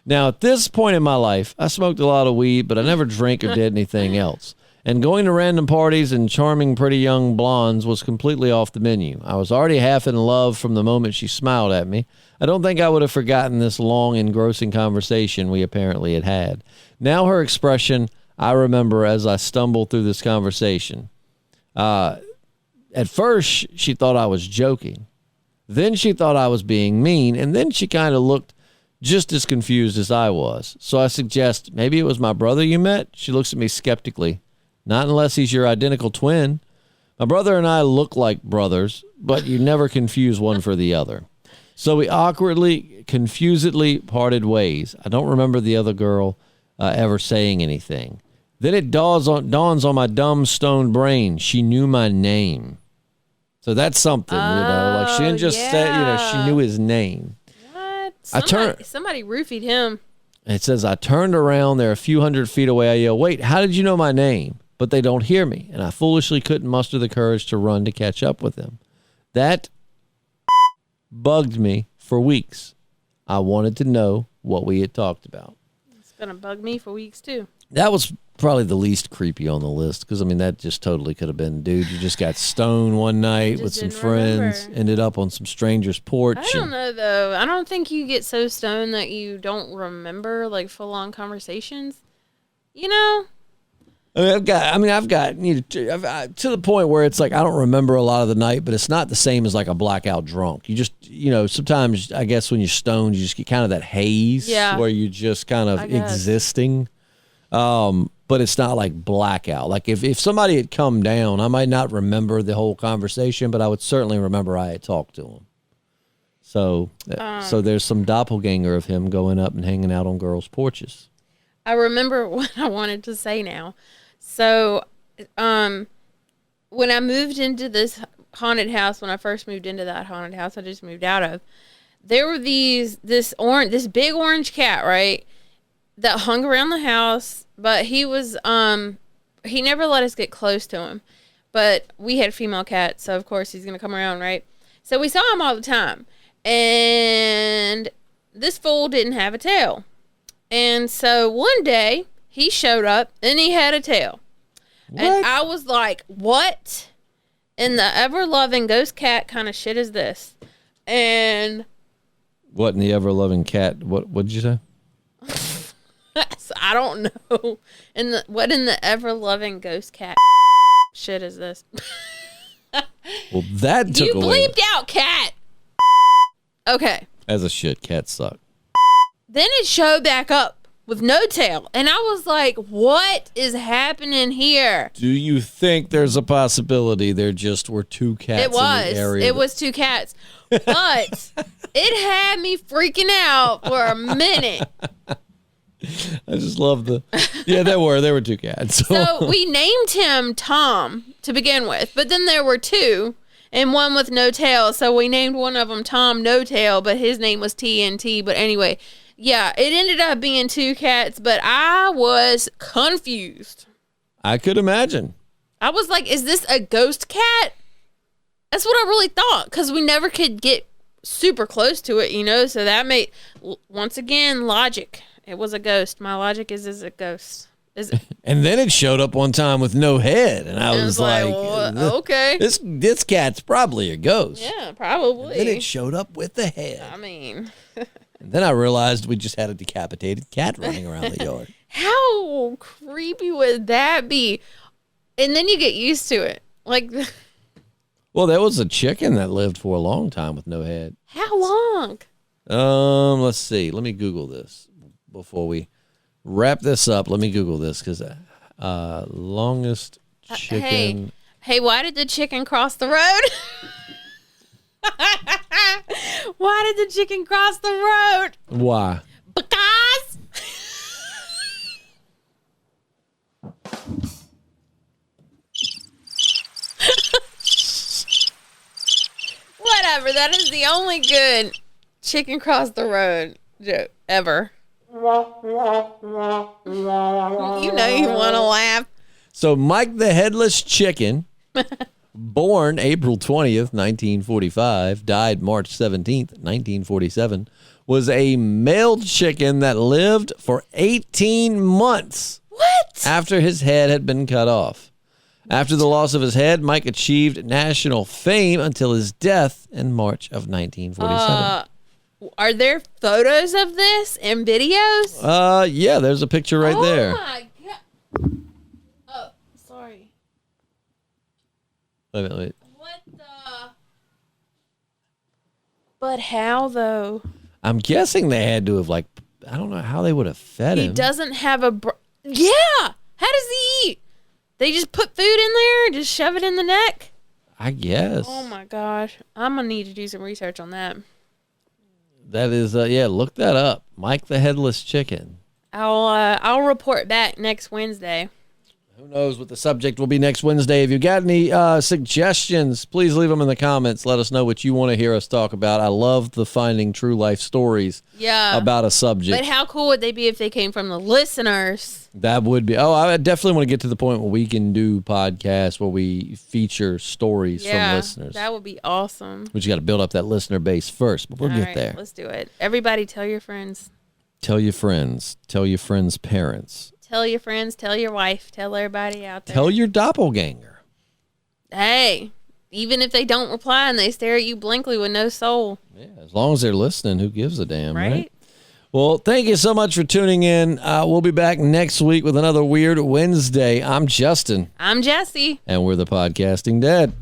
Now, at this point in my life, I smoked a lot of weed, but I never drank or did anything else. And going to random parties and charming pretty young blondes was completely off the menu. I was already half in love from the moment she smiled at me. I don't think I would have forgotten this long, engrossing conversation we apparently had had. Now her expression, I remember as I stumbled through this conversation. At first, she thought I was joking. Then she thought I was being mean, and then she kind of looked just as confused as I was. So I suggest, maybe it was my brother you met? She looks at me skeptically. Not unless he's your identical twin. My brother and I look like brothers, but you never confuse one for the other. So we awkwardly, confusedly parted ways. I don't remember the other girl ever saying anything. Then it dawns on my dumb, stoned brain. She knew my name. So that's something, like she didn't just say, she knew his name. What? Somebody roofied him. It says, I turned around. They're a few hundred feet away. I yell, wait, how did you know my name? But they don't hear me. And I foolishly couldn't muster the courage to run to catch up with them. That bugged me for weeks. I wanted to know what we had talked about. It's going to bug me for weeks, too. That was probably the least creepy on the list because, I mean, that just totally could have been, dude, you just got stoned one night with some friends, ended up on some stranger's porch. I don't know, though. I don't think you get so stoned that you don't remember, like, full-on conversations. You know? I've got to the point where it's like I don't remember a lot of the night, but it's not the same as like a blackout drunk. You just, sometimes I guess when you're stoned, you just get kind of that haze where you're just kind of existing. But it's not like blackout. Like if somebody had come down, I might not remember the whole conversation, but I would certainly remember I had talked to him. So there's some doppelganger of him going up and hanging out on girls' porches. I remember what I wanted to say now. So, when I moved into this haunted house, when I first moved into that haunted house I just moved out of, there were this big orange cat, right, that hung around the house, but he was, he never let us get close to him, but we had female cats, so of course he's going to come around, right? So we saw him all the time, and this fool didn't have a tail. And so one day he showed up and he had a tail. What? And I was like, what in the ever-loving ghost cat kind of shit is this? And what in the ever-loving cat? What did you say? I don't know. What in the ever-loving ghost cat shit is this? Well, that took away. You bleeped out cat. Okay. As a shit, cats suck. Then it showed back up with no tail. And I was like, what is happening here? Do you think there's a possibility there just were two cats in the area? It was two cats. But it had me freaking out for a minute. I just love yeah, there were two cats. So we named him Tom to begin with. But then there were two. And one with no tail. So we named one of them Tom No Tail. But his name was TNT. But anyway... yeah, it ended up being two cats, but I was confused. I could imagine. I was like, is this a ghost cat? That's what I really thought, because we never could get super close to it, so that made, once again, logic. It was a ghost. My logic is a ghost. And then it showed up one time with no head, and I was like well, okay. This cat's probably a ghost. Yeah, probably. And then it showed up with the head. I mean... And then I realized we just had a decapitated cat running around the yard. How creepy would that be? And then you get used to it. Well, there was a chicken that lived for a long time with no head. How long? Let's see. Let me Google this before we wrap this up. Let me Google this because longest chicken. Hey, why did the chicken cross the road? Why did the chicken cross the road? Why? Because. Whatever. That is the only good chicken cross the road joke ever. You know you want to laugh. So Mike the Headless Chicken, born April 20th, 1945, died March 17th, 1947, was a male chicken that lived for 18 months. What? After his head had been cut off. After the loss of his head, Mike achieved national fame until his death in March of 1947. Are there photos of this and videos? Yeah, there's a picture right there. Oh my God. Oh, sorry. Wait. What the? But how though? I'm guessing they had to have I don't know how they would have fed him. He doesn't have a yeah. How does he eat? They just put food in there and just shove it in the neck? I guess. Oh my gosh. I'm going to need to do some research on that. That is, look that up. Mike the Headless Chicken. I'll report back next Wednesday. Who knows what the subject will be next Wednesday. If you got any suggestions, please leave them in the comments. Let us know what you want to hear us talk about. I love the finding true life stories about a subject. But how cool would they be if they came from the listeners? That would be. Oh, I definitely want to get to the point where we can do podcasts where we feature stories from listeners. That would be awesome. We just got to build up that listener base first, but we'll get there. Let's do it. Everybody tell your friends. Tell your friends. Tell your friends' parents. Tell your friends, tell your wife, tell everybody out there. Tell your doppelganger. Hey, even if they don't reply and they stare at you blankly with no soul. Yeah, as long as they're listening, who gives a damn, right? Well, thank you so much for tuning in. We'll be back next week with another Weird Wednesday. I'm Justin. I'm Jessi. And we're the Podcasting Dad.